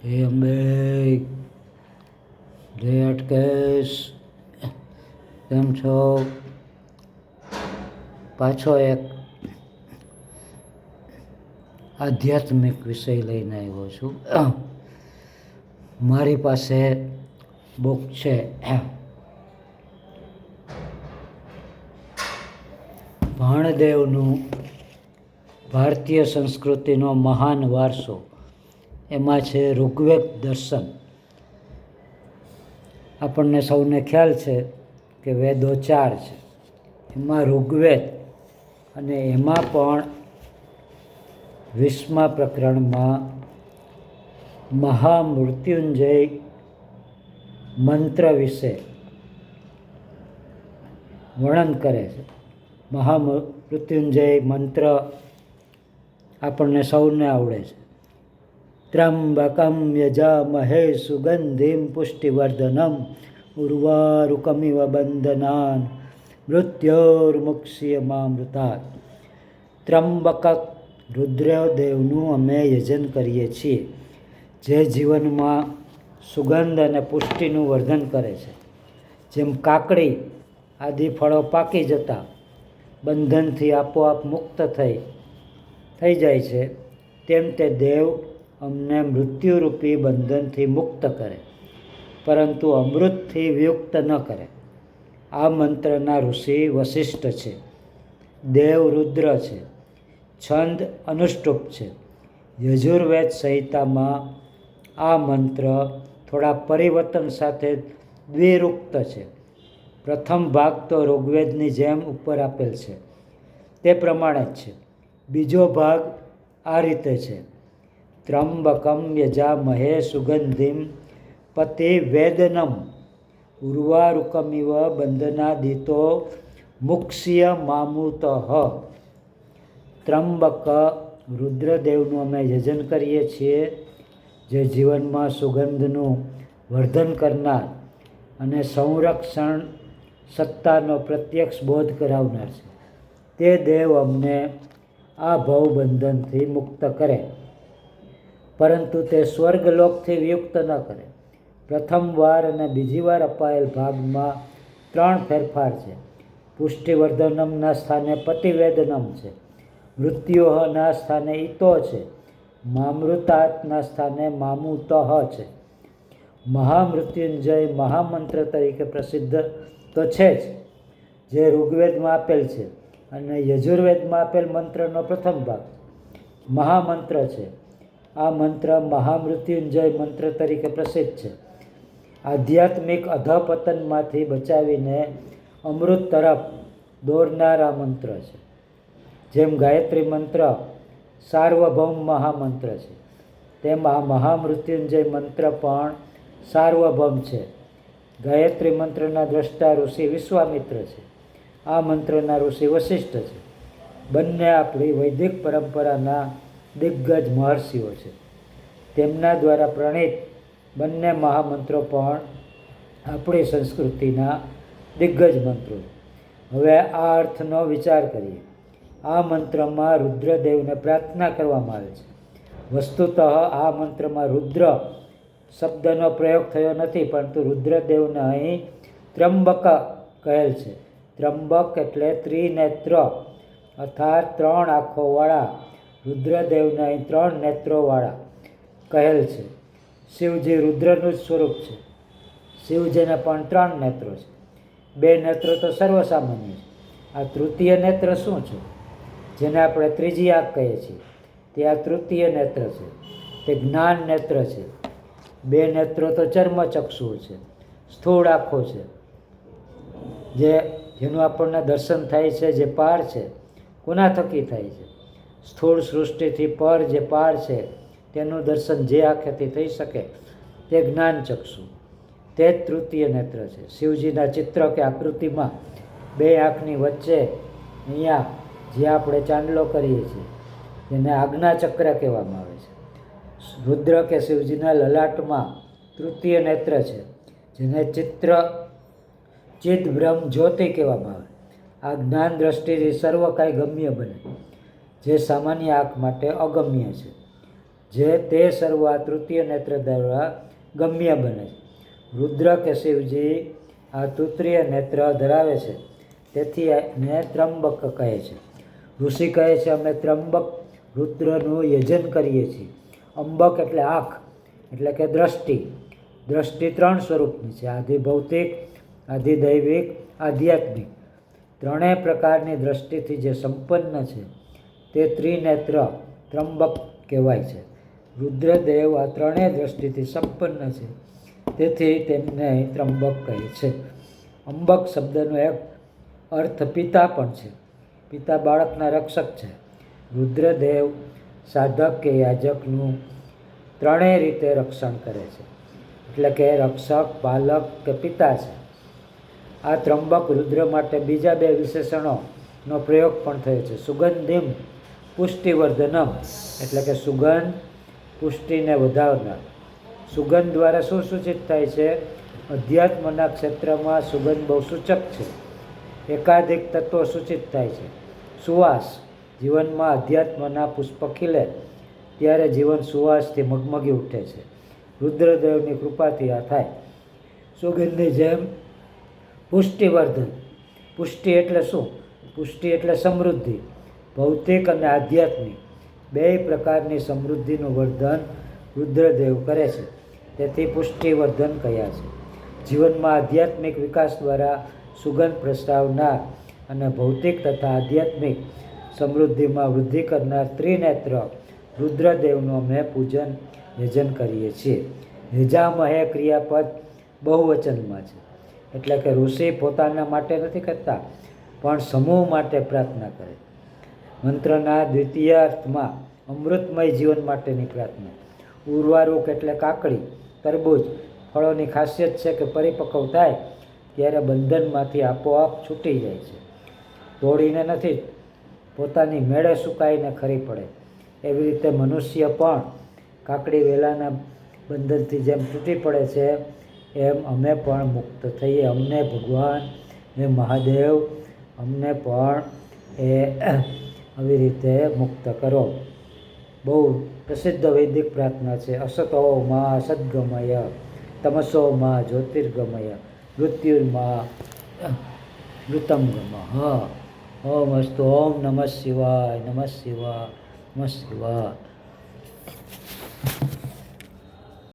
હે અંબે, જય અટકેશ, કેમ છો? પાછો એક આધ્યાત્મિક વિષય લઈને આવ્યો છું. મારી પાસે બુક છે ભાણદેવનું ભારતીય સંસ્કૃતિનો મહાન વારસો. એમાં છે ઋગ્વેદ દર્શન. આપણને સૌને ખ્યાલ છે કે વેદો 4 છે, એમાં ઋગ્વેદ, અને એમાં પણ 20મા પ્રકરણમાં મહામૃત્યુંજય મંત્ર વિશે વર્ણન કરે છે. મહામૃત્યુંજય મંત્ર આપણને સૌને આવડે છે. ત્રંબકમ યજામહે સુગંધિમ પુષ્ટિવર્ધનમ ઉર્વારુકમિવ બંધનાન મૃત્યોર્મુક્ષીયમામૃતાત. ત્રંબક રુદ્રદેવનું અમે યજન કરીએ છીએ, જે જીવનમાં સુગંધ અને પુષ્ટિનું વર્ધન કરે છે. જેમ કાકડી આદિ ફળો પાકી જતાં બંધનથી આપોઆપ મુક્ત થઈ જાય છે, તેમ તે દેવ અમને મૃત્યુરૂપી બંધનથી મુક્ત કરે, પરંતુ અમૃતથી વિયુક્ત ન કરે. આ મંત્રના ઋષિ વશિષ્ઠ છે, દેવ રુદ્ર છે, છંદ અનુષ્ટુપ છે. યજુર્વેદ સંહિતામાં આ મંત્ર થોડા પરિવર્તન સાથે દ્વિરુક્ત છે. પ્રથમ ભાગ તો ઋગ્વેદની જેમ ઉપર આપેલ છે તે પ્રમાણે જ છે. બીજો ભાગ આ રીતે છે: ત્રંબકમ યજામહે સુગંધિમ પતિવેદનમ ઉર્વારુકમિવ બંધનાદિતો મુક્ષ્ય મામુતઃ. ત્રંબક રુદ્રદેવનું અમે યજન કરીએ છીએ, જે જીવનમાં સુગંધનું વર્ધન કરનાર અને સંરક્ષણ સત્તાનો પ્રત્યક્ષ બોધ કરાવનાર છે. તે દેવ અમને આ ભવબંધનથી મુક્ત કરે, પરંતુ તે સ્વર્ગલોકથી વિયુક્ત ન કરે. પ્રથમ વાર અને બીજી વાર અપાયેલ ભાગમાં 3 ફેરફાર છે. પુષ્ટિવર્ધનમના સ્થાને પતિવેદનમ છે, મૃત્યોના સ્થાને ઈતો છે, મામૃતાતના સ્થાને મામુતઃ છે. મહામૃત્યુંજય મહામંત્ર તરીકે પ્રસિદ્ધ તો છે જ, જે ઋગ્વેદમાં આપેલ છે, અને યજુર્વેદમાં આપેલ મંત્રનો પ્રથમ ભાગ મહામંત્ર છે. આ મંત્ર મહામૃત્યુંજય મંત્ર તરીકે પ્રસિદ્ધ છે. આધ્યાત્મિક અધપતનમાંથી બચાવીને અમૃત તરફ દોરનારા મંત્ર છે. જેમ ગાયત્રી મંત્ર સાર્વભૌમ મહામંત્ર છે, તેમ આ મહામૃત્યુંજય મંત્ર પણ સાર્વભૌમ છે. ગાયત્રી મંત્રના દ્રષ્ટા ઋષિ વિશ્વામિત્ર છે. આ મંત્રના ઋષિ વશિષ્ઠ છે. બંને આપણી વૈદિક પરંપરાના દિગ્ગજ મહર્ષિઓ છે. તેમના દ્વારા પ્રણીત બંને મહામંત્રો પણ આપણી સંસ્કૃતિના દિગ્ગજ મંત્રો. હવે આ અર્થનો વિચાર કરીએ. આ મંત્રમાં રુદ્રદેવને પ્રાર્થના કરવામાં આવે છે. વસ્તુતઃ આ મંત્રમાં રુદ્ર શબ્દનો પ્રયોગ થયો નથી, પરંતુ રુદ્રદેવને અહીં ત્રંબક કહેલ છે. ત્રંબક એટલે ત્રિનેત્ર, અર્થાત 3 આંખોવાળા. રુદ્રદેવને અહીં 3 નેત્રોવાળા કહેલ છે. શિવજી રુદ્રનું જ સ્વરૂપ છે. શિવજીને પણ 3 નેત્રો છે. 2 નેત્રો તો સર્વસામાન્ય છે. આ તૃતીય નેત્ર શું છે, જેને આપણે ત્રીજી આંખ કહીએ છીએ, તે આ તૃતીય નેત્ર છે. તે જ્ઞાન નેત્ર છે. 2 નેત્રો તો ચર્મચક્ષુ છે, સ્થૂળ આંખો છે, જેનું આપણને દર્શન થાય છે, જે પાર છે. કોના થકી થાય છે? સ્થૂળ સૃષ્ટિથી પર જે પાર છે, તેનું દર્શન જે આંખેથી થઈ શકે તે જ્ઞાનચક્ષુ, તે જ તૃતીય નેત્ર છે. શિવજીના ચિત્ર કે આકૃતિમાં 2 આંખની વચ્ચે અહીંયા જે આપણે ચાંદલો કરીએ છીએ, તેને આજ્ઞાચક્ર કહેવામાં આવે છે. રુદ્ર કે શિવજીના લલાટમાં તૃતીય નેત્ર છે, જેને ચિદબ્રહ્મ જ્યોતિ કહેવામાં આવે. આ જ્ઞાન દ્રષ્ટિથી સર્વ કાંઈ ગમ્ય બને, જે સામાન્ય આંખ માટે અગમ્ય છે. જે તે સર્વ આ તૃતીય નેત્ર દ્વારા ગમ્ય બને છે. રુદ્ર કે શિવજી આ તૃતીય નેત્ર ધરાવે છે, તેથી એને ત્રંબક કહે છે. ઋષિ કહે છે, અમે ત્રંબક રુદ્રનું યજન કરીએ છીએ. અંબક એટલે આંખ, એટલે કે દ્રષ્ટિ. દ્રષ્ટિ 3 સ્વરૂપની છે: આધિ ભૌતિક, આધિ દૈવિક, આધ્યાત્મિક. ત્રણેય પ્રકારની દ્રષ્ટિથી જે સંપન્ન છે તે ત્રિનેત્ર ત્રંબક કહેવાય છે. રુદ્રદેવ આ ત્રણેય દ્રષ્ટિથી સંપન્ન છે, તેથી તેમને ત્રંબક કહે છે. અંબક શબ્દનો એક અર્થ પિતા પણ છે. પિતા બાળકના રક્ષક છે. રુદ્રદેવ સાધક કે યાજકનું ત્રણેય રીતે રક્ષણ કરે છે, એટલે કે રક્ષક, પાલક કે પિતા છે. આ ત્રંબક રુદ્ર માટે બીજા 2 વિશેષણોનો પ્રયોગ પણ થયો છે. સુગંધિમ પુષ્ટિવર્ધનમ, એટલે કે સુગંધ પુષ્ટિને વધારનાર. સુગંધ દ્વારા શું સૂચિત થાય છે? અધ્યાત્મના ક્ષેત્રમાં સુગંધ બહુ સૂચક છે. એકાધિક તત્વો સૂચિત થાય છે. સુવાસ, જીવનમાં અધ્યાત્મના પુષ્પ ખીલે ત્યારે જીવન સુવાસથી મગમગી ઉઠે છે. રુદ્રદેવની કૃપાથી આ થાય. સુગંધની જેમ પુષ્ટિવર્ધન. પુષ્ટિ એટલે શું? પુષ્ટિ એટલે સમૃદ્ધિ. ભૌતિક અને આધ્યાત્મિક 2 પ્રકારની સમૃદ્ધિનું વર્ધન રુદ્રદેવ કરે છે, તેથી પુષ્ટિવર્ધન કહ્યા છે. જીવનમાં આધ્યાત્મિક વિકાસ દ્વારા સુગંધ પ્રસરાવનાર અને ભૌતિક તથા આધ્યાત્મિક સમૃદ્ધિમાં વૃદ્ધિ કરનાર ત્રિનેત્ર રુદ્રદેવનું અમે પૂજન યજન કરીએ છીએ. યજામહે ક્રિયાપદ બહુવચનમાં છે, એટલે કે ઋષિ પોતાના માટે નથી કરતા, પણ સમૂહ માટે પ્રાર્થના કરે. મંત્રના દ્વિતીય અર્થમાં અમૃતમય જીવન માટેની પ્રાર્થના. ઉર્વારુક એટલે કાકડી, તરબૂચ. ફળોની ખાસિયત છે કે પરિપક્વ થાય ત્યારે બંધનમાંથી આપોઆપ છૂટી જાય છે. તોડીને નથી, પોતાની મેળે સુકાઈને ખરી પડે. એવી રીતે મનુષ્ય પણ કાકડી વેલાના બંધનથી જેમ તૂટી પડે છે, એમ અમે પણ મુક્ત થઈએ. અમને ભગવાન હે મહાદેવ, અમને પણ આવી રીતે મુક્ત કરો. બહુ પ્રસિદ્ધ વૈદિક પ્રાર્થના છે. અસતો માં સદ્ગમય, તમસો માં જ્યોતિર્ગમય, મૃત્યુર્મા મૃતંગમ. ઓમ અસ્તુ. ઓમ નમઃ શિવાય, નમઃ શિવાય, નમઃ શિવાય.